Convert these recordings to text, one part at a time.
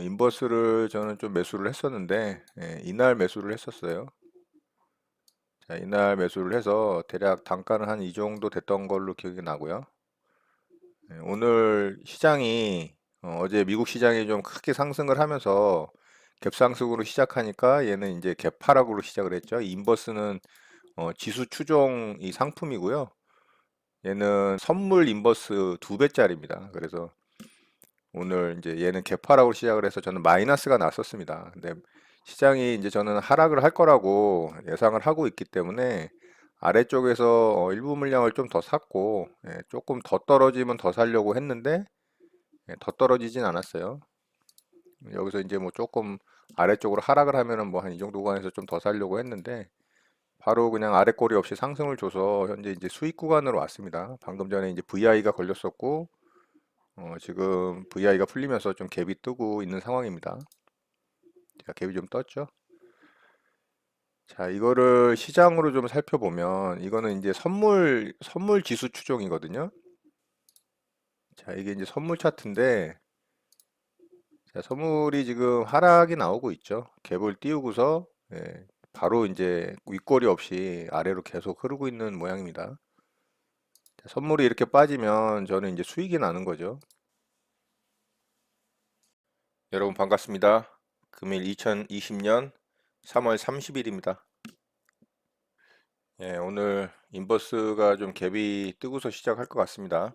인버스를 저는 좀 매수를 했었는데, 이날 매수를 했었어요. 자, 이날 매수를 해서 대략 단가는 한 이 정도 됐던 걸로 기억이 나고요. 오늘 시장이 어제 미국 시장이 좀 크게 상승을 하면서 갭상승으로 시작하니까 얘는 이제 갭하락으로 시작을 했죠. 이 인버스는 지수 추종 이 상품이고요. 얘는 선물 인버스 두 배짜리입니다. 그래서 오늘 이제 얘는 개파락으로 시작을 해서 저는 마이너스가 났었습니다. 근데 시장이 이제 저는 하락을 할 거라고 예상을 하고 있기 때문에 아래쪽에서 일부 물량을 좀 더 샀고, 조금 더 떨어지면 더 사려고 했는데 더 떨어지진 않았어요. 여기서 이제 뭐 조금 아래쪽으로 하락을 하면은 뭐 한 이 정도 구간에서 좀 더 사려고 했는데 바로 그냥 아래 꼬리 없이 상승을 줘서 현재 이제 수익 구간으로 왔습니다. 방금 전에 이제 VI가 걸렸었고, 지금 VI가 풀리면서 좀 갭이 뜨고 있는 상황입니다. 자, 갭이 좀 떴죠. 자, 이거를 시장으로 좀 살펴보면 이거는 이제 선물 지수 추종이거든요. 자, 이게 이제 선물 차트인데, 자, 선물이 지금 하락이 나오고 있죠. 갭을 띄우고서 바로 이제 윗꼬리 없이 아래로 계속 흐르고 있는 모양입니다. 자, 선물이 이렇게 빠지면 저는 이제 수익이 나는 거죠. 여러분 반갑습니다. 금일 2020년 3월 30일입니다. 오늘 인버스가 좀 갭이 뜨고서 시작할 것 같습니다.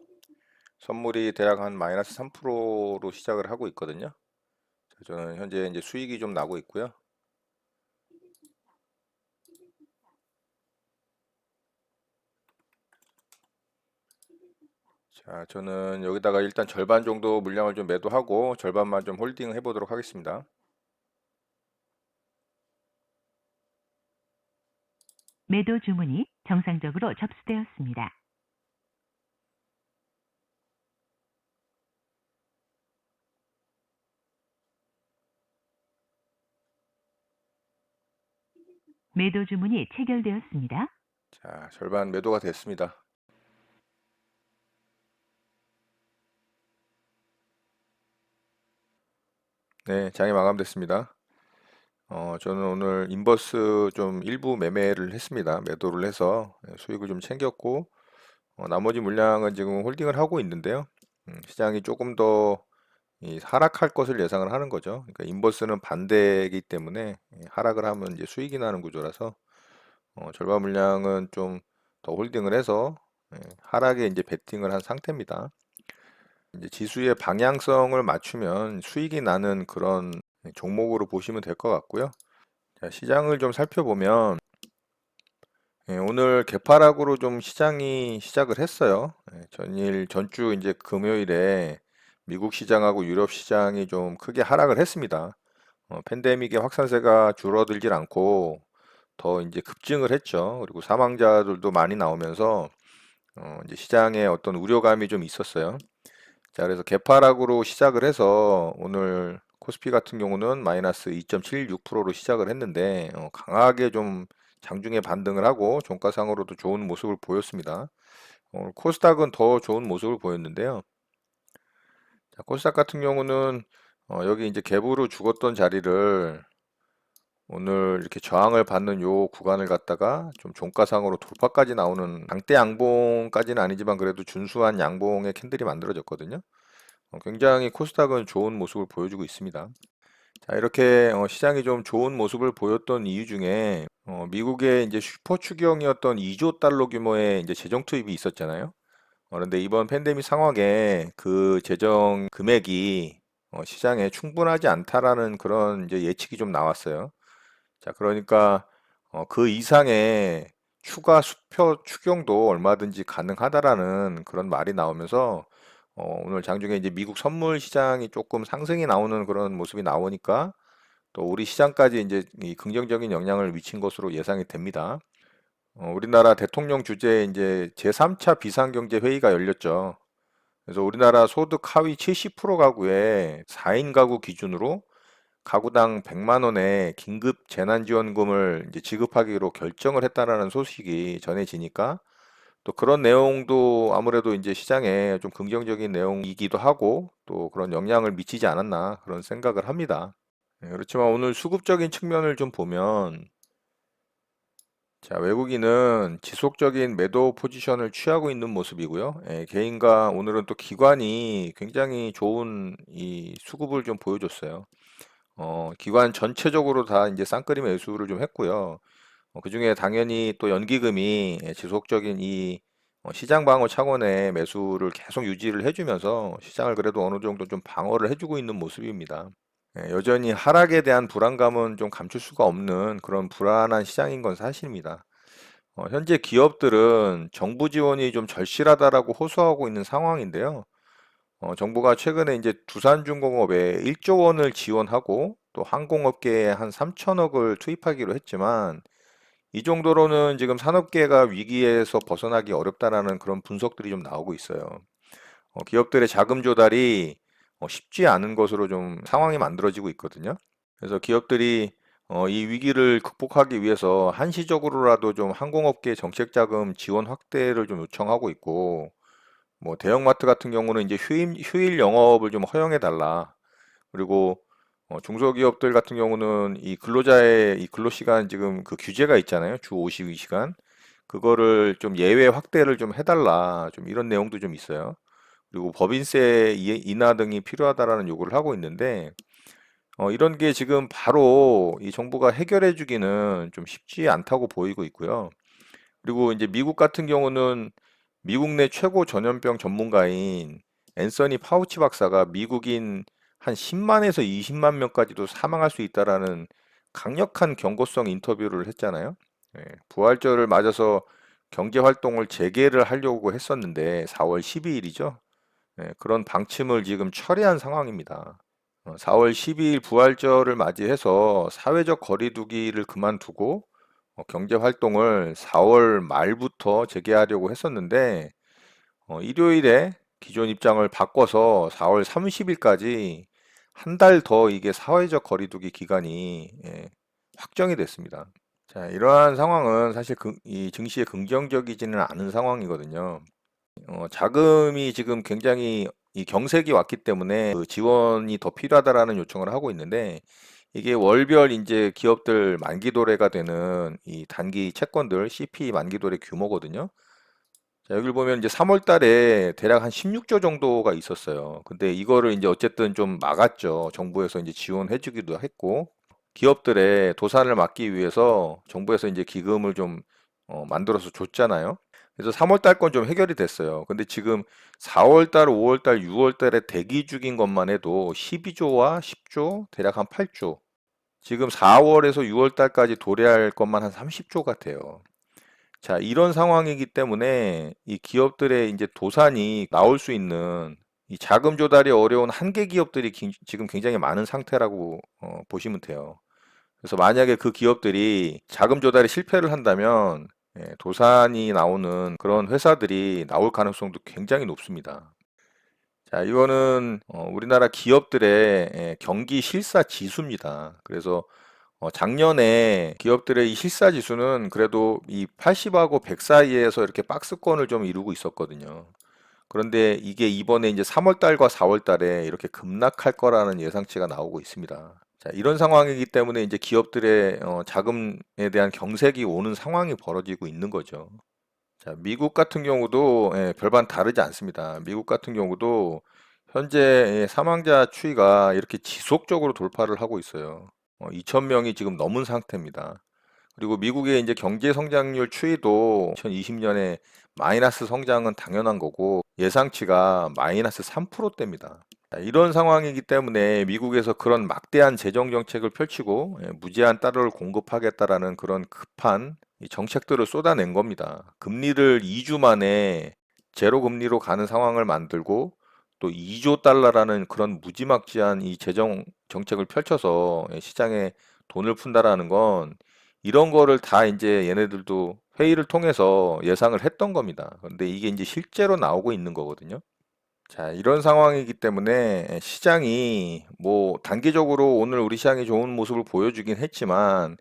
선물이 대략 한 마이너스 3%로 시작을 하고 있거든요. 자, 저는 현재 이제 수익이 좀 나고 있고요. 자, 저는 여기다가 일단 절반 정도 물량을 좀 매도하고 절반만 좀 홀딩 해보도록 하겠습니다. 매도 주문이 정상적으로 접수되었습니다. 매도 주문이 체결되었습니다. 자, 절반 매도가 됐습니다. 네, 장이 마감됐습니다. 저는 오늘 인버스 좀 일부 매매를 했습니다. 매도를 해서 수익을 좀 챙겼고, 나머지 물량은 지금 홀딩을 하고 있는데요. 시장이 조금 더 하락할 것을 예상을 하는 거죠. 그러니까 인버스는 반대이기 때문에 하락을 하면 이제 수익이 나는 구조라서 절반 물량은 좀 더 홀딩을 해서 하락에 이제 베팅을 한 상태입니다. 이제 지수의 방향성을 맞추면 수익이 나는 그런 종목으로 보시면 될 것 같고요. 자, 시장을 좀 살펴보면 오늘 개파락으로 좀 시장이 시작을 했어요. 전주 이제 금요일에 미국 시장하고 유럽 시장이 좀 크게 하락을 했습니다. 팬데믹의 확산세가 줄어들질 않고 더 이제 급증을 했죠. 그리고 사망자들도 많이 나오면서 이제 시장에 어떤 우려감이 좀 있었어요. 자, 그래서 개파락으로 시작을 해서 오늘 코스피 같은 경우는 마이너스 2.76%로 시작을 했는데 강하게 좀 장중에 반등을 하고 종가상으로도 좋은 모습을 보였습니다. 오늘 코스닥은 더 좋은 모습을 보였는데요. 자, 코스닥 같은 경우는 여기 이제 갭으로 죽었던 자리를 오늘 이렇게 저항을 받는 요 구간을 갖다가 좀 종가상으로 돌파까지 나오는 장대 양봉까지는 아니지만 그래도 준수한 양봉의 캔들이 만들어졌거든요. 굉장히 코스닥은 좋은 모습을 보여주고 있습니다. 자, 이렇게 시장이 좀 좋은 모습을 보였던 이유 중에 미국의 이제 슈퍼 추경이었던 2조 달러 규모의 이제 재정 투입이 있었잖아요. 그런데 이번 팬데믹 상황에 그 재정 금액이 시장에 충분하지 않다라는 그런 이제 예측이 좀 나왔어요. 자, 그러니까 그 이상의 추가 수표 추경도 얼마든지 가능하다라는 그런 말이 나오면서 오늘 장중에 이제 미국 선물 시장이 조금 상승이 나오는 그런 모습이 나오니까 또 우리 시장까지 이제 이 긍정적인 영향을 미친 것으로 예상이 됩니다. 우리나라 대통령 주재에 이제 제3차 비상경제 회의가 열렸죠. 그래서 우리나라 소득 하위 70% 가구에 4인 가구 기준으로 가구당 100만 원의 긴급 재난지원금을 이제 지급하기로 결정을 했다라는 소식이 전해지니까 또 그런 내용도 아무래도 이제 시장에 좀 긍정적인 내용이기도 하고 또 그런 영향을 미치지 않았나 그런 생각을 합니다. 그렇지만 오늘 수급적인 측면을 좀 보면 자, 외국인은 지속적인 매도 포지션을 취하고 있는 모습이고요. 개인과 오늘은 또 기관이 굉장히 좋은 이 수급을 좀 보여줬어요. 기관 전체적으로 다 이제 쌍끌이 매수를 좀 했고요. 그중에 당연히 또 연기금이 지속적인 이 시장 방어 차원의 매수를 계속 유지를 해주면서 시장을 그래도 어느 정도 좀 방어를 해주고 있는 모습입니다. 여전히 하락에 대한 불안감은 좀 감출 수가 없는 그런 불안한 시장인 건 사실입니다. 현재 기업들은 정부 지원이 좀 절실하다라고 호소하고 있는 상황인데요. 정부가 최근에 이제 두산중공업에 1조 원을 지원하고 또 항공업계에 한 3천억을 투입하기로 했지만 이 정도로는 지금 산업계가 위기에서 벗어나기 어렵다라는 그런 분석들이 좀 나오고 있어요. 기업들의 자금 조달이 쉽지 않은 것으로 좀 상황이 만들어지고 있거든요. 그래서 기업들이 이 위기를 극복하기 위해서 한시적으로라도 좀 항공업계 정책 자금 지원 확대를 좀 요청하고 있고, 뭐 대형마트 같은 경우는 이제 휴일 영업을 좀 허용해 달라. 그리고 중소기업들 같은 경우는 이 근로자의 이 근로시간 지금 그 규제가 있잖아요. 주 52시간. 그거를 좀 예외 확대를 좀 해달라. 좀 이런 내용도 좀 있어요. 그리고 법인세 인하 등이 필요하다라는 요구를 하고 있는데, 이런 게 지금 바로 이 정부가 해결해 주기는 좀 쉽지 않다고 보이고 있고요. 그리고 이제 미국 같은 경우는 미국 내 최고 전염병 전문가인 앤서니 파우치 박사가 미국인 한 10만에서 20만 명까지도 사망할 수 있다라는 강력한 경고성 인터뷰를 했잖아요. 부활절을 맞아서 경제 활동을 재개를 하려고 했었는데 4월 12일이죠. 그런 방침을 지금 철회한 상황입니다. 4월 12일 부활절을 맞이해서 사회적 거리두기를 그만두고 경제 활동을 4월 말부터 재개하려고 했었는데 일요일에 기존 입장을 바꿔서 4월 30일까지 한 달 더 이게 사회적 거리두기 기간이 확정이 됐습니다. 자, 이러한 상황은 사실 이 증시에 긍정적이지는 않은 상황이거든요. 자금이 지금 굉장히 이 경색이 왔기 때문에 그 지원이 더 필요하다라는 요청을 하고 있는데 이게 월별 이제 기업들 만기 도래가 되는 이 단기 채권들 CP 만기 도래 규모거든요. 자, 여기를 보면 이제 3월 달에 대략 한 16조 정도가 있었어요. 근데 이거를 이제 어쨌든 좀 막았죠. 정부에서 이제 지원해 주기도 했고 기업들의 도산을 막기 위해서 정부에서 이제 기금을 좀 만들어서 줬잖아요. 그래서 3월 달 건 좀 해결이 됐어요. 근데 지금 4월 달, 5월 달, 6월 달에 대기 중인 것만 해도 12조와 10조, 대략 한 8조. 지금 4월에서 6월 달까지 도래할 것만 한 30조 같아요. 자, 이런 상황이기 때문에 이 기업들의 이제 도산이 나올 수 있는 이 자금 조달이 어려운 한계 기업들이 지금 굉장히 많은 상태라고 보시면 돼요. 그래서 만약에 그 기업들이 자금 조달에 실패를 한다면 도산이 나오는 그런 회사들이 나올 가능성도 굉장히 높습니다. 자, 이거는 우리나라 기업들의 경기 실사 지수입니다. 그래서 작년에 기업들의 이 실사 지수는 그래도 이 80하고 100 사이에서 이렇게 박스권을 좀 이루고 있었거든요. 그런데 이게 이번에 이제 3월 달과 4월 달에 이렇게 급락할 거라는 예상치가 나오고 있습니다. 자, 이런 상황이기 때문에 이제 기업들의 자금에 대한 경색이 오는 상황이 벌어지고 있는 거죠. 자, 미국 같은 경우도 별반 다르지 않습니다. 미국 같은 경우도 현재 사망자 추이가 이렇게 지속적으로 돌파를 하고 있어요. 2,000명이 지금 넘은 상태입니다. 그리고 미국의 이제 경제 성장률 추이도 2020년에 마이너스 성장은 당연한 거고 예상치가 마이너스 3%대입니다. 이런 상황이기 때문에 미국에서 그런 막대한 재정 정책을 펼치고 무제한 달러를 공급하겠다라는 그런 급한 이 정책들을 쏟아낸 겁니다. 금리를 2주 만에 제로 금리로 가는 상황을 만들고 또 2조 달러라는 그런 무지막지한 이 재정 정책을 펼쳐서 시장에 돈을 푼다라는 건 이런 거를 다 이제 얘네들도 회의를 통해서 예상을 했던 겁니다. 근데 이게 이제 실제로 나오고 있는 거거든요. 자, 이런 상황이기 때문에 시장이 뭐 단기적으로 오늘 우리 시장이 좋은 모습을 보여주긴 했지만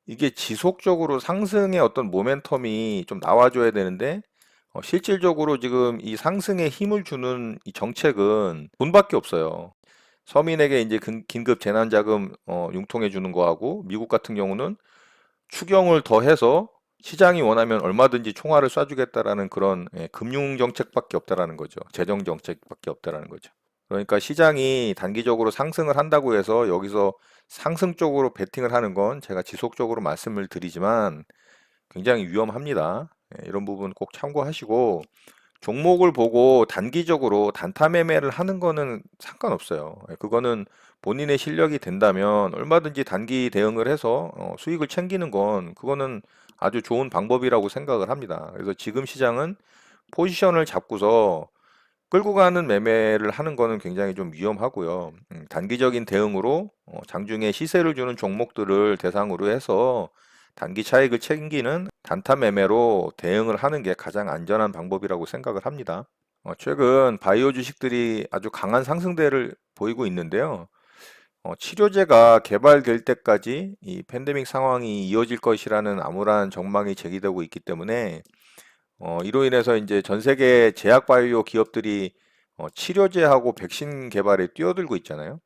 이게 지속적으로 상승의 어떤 모멘텀이 좀 나와줘야 되는데 실질적으로 지금 이 상승에 힘을 주는 이 정책은 돈밖에 없어요. 서민에게 이제 긴급 재난자금 융통해 주는 거하고 미국 같은 경우는 추경을 더해서 시장이 원하면 얼마든지 총알을 쏴주겠다라는 그런 금융 정책밖에 없다라는 거죠. 재정 정책밖에 없다라는 거죠. 그러니까 시장이 단기적으로 상승을 한다고 해서 여기서 상승 쪽으로 베팅을 하는 건 제가 지속적으로 말씀을 드리지만 굉장히 위험합니다. 이런 부분 꼭 참고하시고 종목을 보고 단기적으로 단타 매매를 하는 거는 상관없어요. 그거는 본인의 실력이 된다면 얼마든지 단기 대응을 해서 수익을 챙기는 건 그거는 아주 좋은 방법이라고 생각을 합니다. 그래서 지금 시장은 포지션을 잡고서 끌고 가는 매매를 하는 거는 굉장히 좀 위험하고요. 단기적인 대응으로 장중에 시세를 주는 종목들을 대상으로 해서 단기 차익을 챙기는 단타 매매로 대응을 하는 게 가장 안전한 방법이라고 생각을 합니다. 최근 바이오 주식들이 아주 강한 상승세를 보이고 있는데요. 치료제가 개발될 때까지 이 팬데믹 상황이 이어질 것이라는 암울한 전망이 제기되고 있기 때문에 이로 인해서 이제 전 세계 제약 바이오 기업들이 치료제하고 백신 개발에 뛰어들고 있잖아요.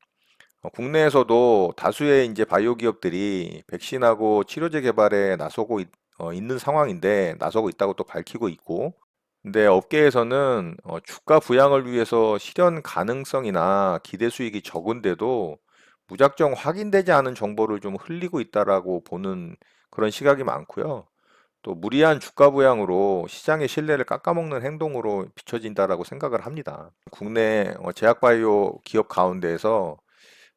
국내에서도 다수의 이제 바이오 기업들이 백신하고 치료제 개발에 있는 상황인데 나서고 있다고 또 밝히고 있고, 근데 업계에서는 주가 부양을 위해서 실현 가능성이나 기대 수익이 적은데도 무작정 확인되지 않은 정보를 좀 흘리고 있다라고 보는 그런 시각이 많고요. 또 무리한 주가 부양으로 시장의 신뢰를 깎아먹는 행동으로 비춰진다라고 생각을 합니다. 국내 제약바이오 기업 가운데에서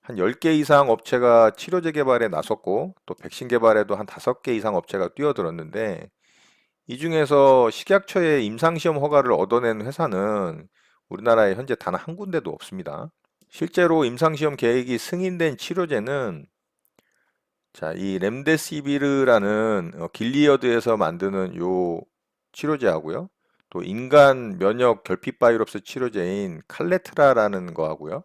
한 10개 이상 업체가 치료제 개발에 나섰고 또 백신 개발에도 한 5개 이상 업체가 뛰어들었는데 이 중에서 식약처의 임상시험 허가를 얻어낸 회사는 우리나라에 현재 단 한 군데도 없습니다. 실제로 임상시험 계획이 승인된 치료제는 이 렘데시비르라는 길리어드에서 만드는 요 치료제하고요. 또 인간 면역 결핍 바이러스 치료제인 칼레트라라는 거하고요.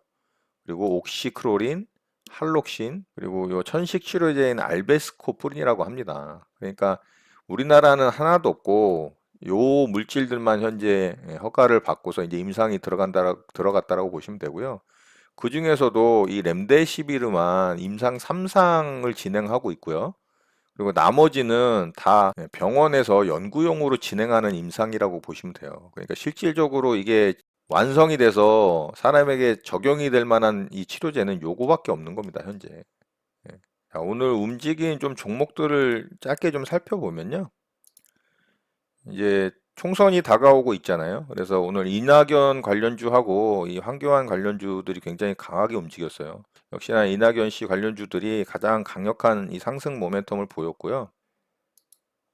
그리고 옥시크로린, 할록신, 그리고 요 천식 치료제인 알베스코프린이라고 합니다. 그러니까 우리나라는 하나도 없고 요 물질들만 현재 허가를 받고서 이제 임상이 들어갔다라고 보시면 되고요. 그 중에서도 이 렘데시비르만 임상 3상을 진행하고 있고요. 그리고 나머지는 다 병원에서 연구용으로 진행하는 임상이라고 보시면 돼요. 그러니까 실질적으로 이게 완성이 돼서 사람에게 적용이 될 만한 이 치료제는 요거밖에 없는 겁니다, 현재. 예. 자, 오늘 움직인 좀 종목들을 짧게 좀 살펴보면요. 이제 총선이 다가오고 있잖아요. 그래서 오늘 이낙연 관련주하고 이 황교안 관련주들이 굉장히 강하게 움직였어요. 역시나 이낙연 씨 관련주들이 가장 강력한 이 상승 모멘텀을 보였고요.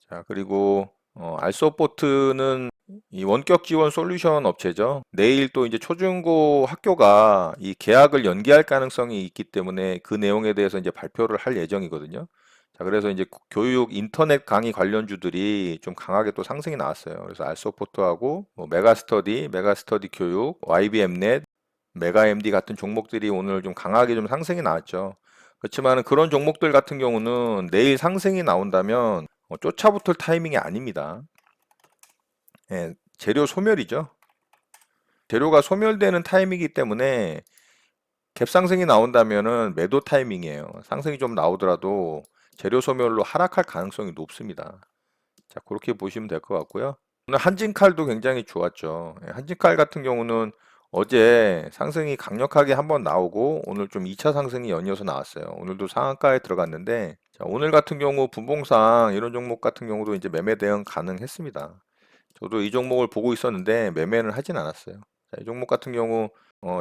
자, 그리고 알소포트는 이 원격 지원 솔루션 업체죠. 내일 또 이제 초중고 학교가 이 개학을 연기할 가능성이 있기 때문에 그 내용에 대해서 이제 발표를 할 예정이거든요. 자, 그래서 이제 교육 인터넷 강의 관련주들이 좀 강하게 또 상승이 나왔어요. 그래서 알소포트하고 뭐 메가스터디 교육, YBM넷, 메가MD 같은 종목들이 오늘 좀 강하게 좀 상승이 나왔죠. 그렇지만 그런 종목들 같은 경우는 내일 상승이 나온다면 쫓아붙을 타이밍이 아닙니다. 예, 재료 소멸이죠. 재료가 소멸되는 타이밍이기 때문에 갭상승이 나온다면은 매도 타이밍이에요. 상승이 좀 나오더라도 재료 소멸로 하락할 가능성이 높습니다. 자, 그렇게 보시면 될 것 같고요. 오늘 한진칼도 굉장히 좋았죠. 한진칼 같은 경우는 어제 상승이 강력하게 한번 나오고 오늘 좀 2차 상승이 연이어서 나왔어요. 오늘도 상한가에 들어갔는데 자, 오늘 같은 경우 분봉상 이런 종목 같은 경우도 이제 매매 대응 가능했습니다. 저도 이 종목을 보고 있었는데 매매는 하진 않았어요. 자, 이 종목 같은 경우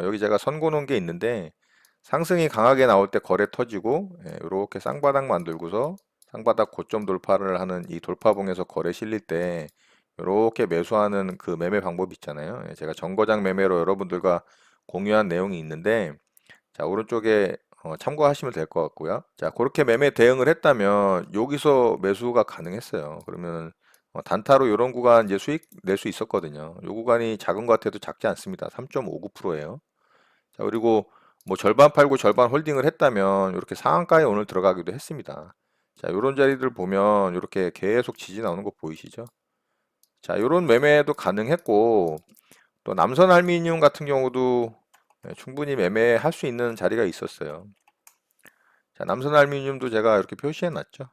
여기 제가 선고 놓은 게 있는데 상승이 강하게 나올 때 거래 터지고 이렇게 쌍바닥 만들고서 쌍바닥 고점 돌파를 하는 이 돌파봉에서 거래 실릴 때 이렇게 매수하는 그 매매 방법이 있잖아요. 제가 정거장 매매로 여러분들과 공유한 내용이 있는데 자, 오른쪽에 참고하시면 될 것 같고요. 자, 그렇게 매매 대응을 했다면 여기서 매수가 가능했어요. 그러면 단타로 이런 구간 이제 수익 낼 수 있었거든요. 이 구간이 작은 것 같아도 작지 않습니다. 3.59%예요. 자, 그리고 뭐 절반 팔고 절반 홀딩을 했다면 이렇게 상한가에 오늘 들어가기도 했습니다. 자, 이런 자리들 보면 이렇게 계속 지지 나오는 거 보이시죠? 자, 이런 매매도 가능했고, 또 남선 알루미늄 같은 경우도 충분히 매매할 수 있는 자리가 있었어요. 자, 남선 알루미늄도 제가 이렇게 표시해 놨죠.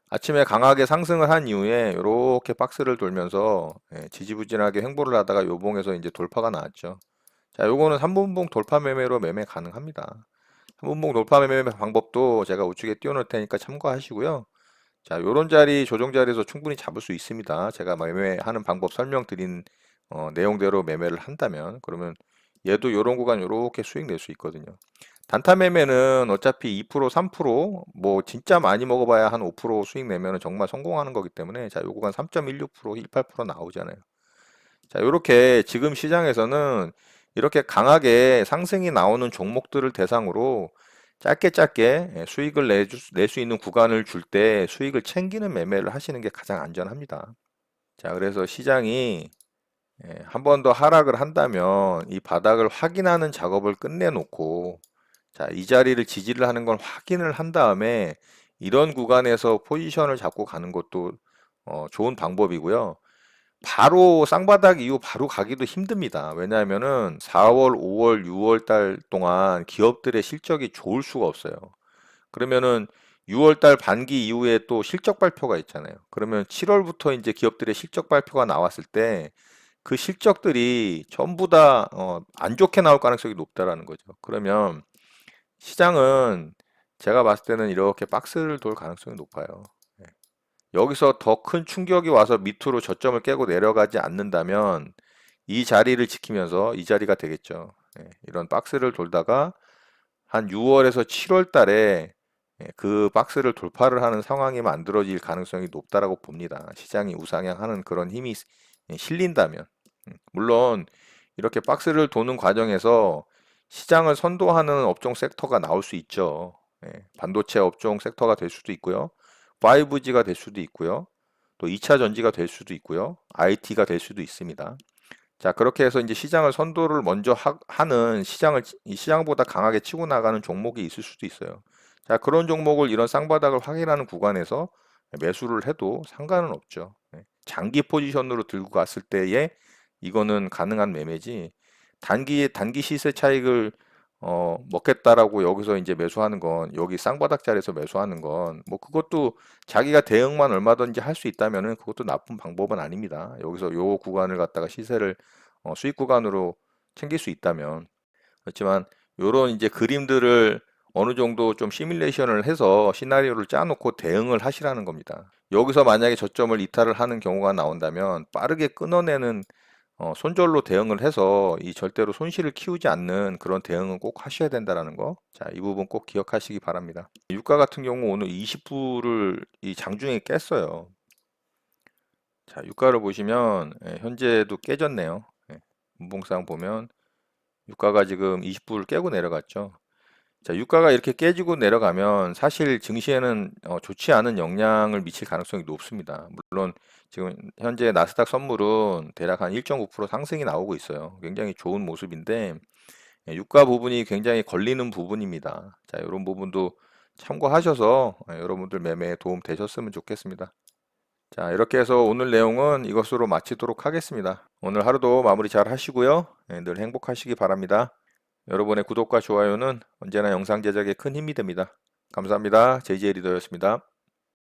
아침에 강하게 상승을 한 이후에 이렇게 박스를 돌면서 지지부진하게 횡보를 하다가 요봉에서 이제 돌파가 나왔죠. 자, 요거는 3분봉 돌파 매매로 매매 가능합니다. 3분봉 돌파 매매 방법도 제가 우측에 띄워놓을 테니까 참고하시고요. 자, 요런 자리, 조정 자리에서 충분히 잡을 수 있습니다. 제가 매매하는 방법 설명드린 내용대로 매매를 한다면, 그러면 얘도 요런 구간 요렇게 수익 낼 수 있거든요. 단타 매매는 어차피 2%, 3%, 진짜 많이 먹어봐야 한 5% 수익 내면 정말 성공하는 거기 때문에, 자, 요 구간 3.16%, 18% 나오잖아요. 자, 요렇게 지금 시장에서는 이렇게 강하게 상승이 나오는 종목들을 대상으로 짧게 짧게 수익을 낼 수 있는 구간을 줄 때 수익을 챙기는 매매를 하시는 게 가장 안전합니다. 자, 그래서 시장이 한 번 더 하락을 한다면 이 바닥을 확인하는 작업을 끝내놓고, 자, 이 자리를 지지를 하는 걸 확인을 한 다음에 이런 구간에서 포지션을 잡고 가는 것도 좋은 방법이고요. 바로 쌍바닥 이후 바로 가기도 힘듭니다. 왜냐하면은 4월, 5월, 6월 달 동안 기업들의 실적이 좋을 수가 없어요. 그러면은 6월 달 반기 이후에 또 실적 발표가 있잖아요. 그러면 7월부터 이제 기업들의 실적 발표가 나왔을 때 그 실적들이 전부 다 안 좋게 나올 가능성이 높다라는 거죠. 그러면 시장은 제가 봤을 때는 이렇게 박스를 돌 가능성이 높아요. 예. 여기서 더 큰 충격이 와서 밑으로 저점을 깨고 내려가지 않는다면 이 자리를 지키면서 이 자리가 되겠죠. 이런 박스를 돌다가 한 6월에서 7월 달에 그 박스를 돌파를 하는 상황이 만들어질 가능성이 높다라고 봅니다. 시장이 우상향하는 그런 힘이 실린다면. 물론 이렇게 박스를 도는 과정에서 시장을 선도하는 업종 섹터가 나올 수 있죠. 반도체 업종 섹터가 될 수도 있고요. 5G가 될 수도 있고요. 또 2차 전지가 될 수도 있고요. IT가 될 수도 있습니다. 자, 그렇게 해서 이제 시장을 선도를 먼저 하는 이 시장보다 강하게 치고 나가는 종목이 있을 수도 있어요. 자, 그런 종목을 이런 쌍바닥을 확인하는 구간에서 매수를 해도 상관은 없죠. 장기 포지션으로 들고 갔을 때에 이거는 가능한 매매지, 단기 시세 차익을 먹겠다라고 여기서 이제 매수하는 건, 여기 쌍바닥 자리에서 매수하는 건, 그것도 자기가 대응만 얼마든지 할 수 있다면은 그것도 나쁜 방법은 아닙니다. 여기서 요 구간을 갖다가 시세를 수익 구간으로 챙길 수 있다면. 그렇지만 요런 이제 그림들을 어느 정도 좀 시뮬레이션을 해서 시나리오를 짜놓고 대응을 하시라는 겁니다. 여기서 만약에 저점을 이탈을 하는 경우가 나온다면 빠르게 끊어내는 손절로 대응을 해서 이 절대로 손실을 키우지 않는 그런 대응은 꼭 하셔야 된다라는 거. 자, 이 부분 꼭 기억하시기 바랍니다. 유가 같은 경우 오늘 20불을 이 장중에 깼어요. 자, 유가를 보시면 현재도 깨졌네요. 분봉상 보면 유가가 지금 20불을 깨고 내려갔죠. 자, 유가가 이렇게 깨지고 내려가면 사실 증시에는 좋지 않은 영향을 미칠 가능성이 높습니다. 물론 지금 현재 나스닥 선물은 대략 한 1.9% 상승이 나오고 있어요. 굉장히 좋은 모습인데 유가 부분이 굉장히 걸리는 부분입니다. 자, 이런 부분도 참고하셔서 여러분들 매매에 도움 되셨으면 좋겠습니다. 자, 이렇게 해서 오늘 내용은 이것으로 마치도록 하겠습니다. 오늘 하루도 마무리 잘 하시고요. 늘 행복하시기 바랍니다. 여러분의 구독과 좋아요는 언제나 영상 제작에 큰 힘이 됩니다. 감사합니다. JJ 리더였습니다.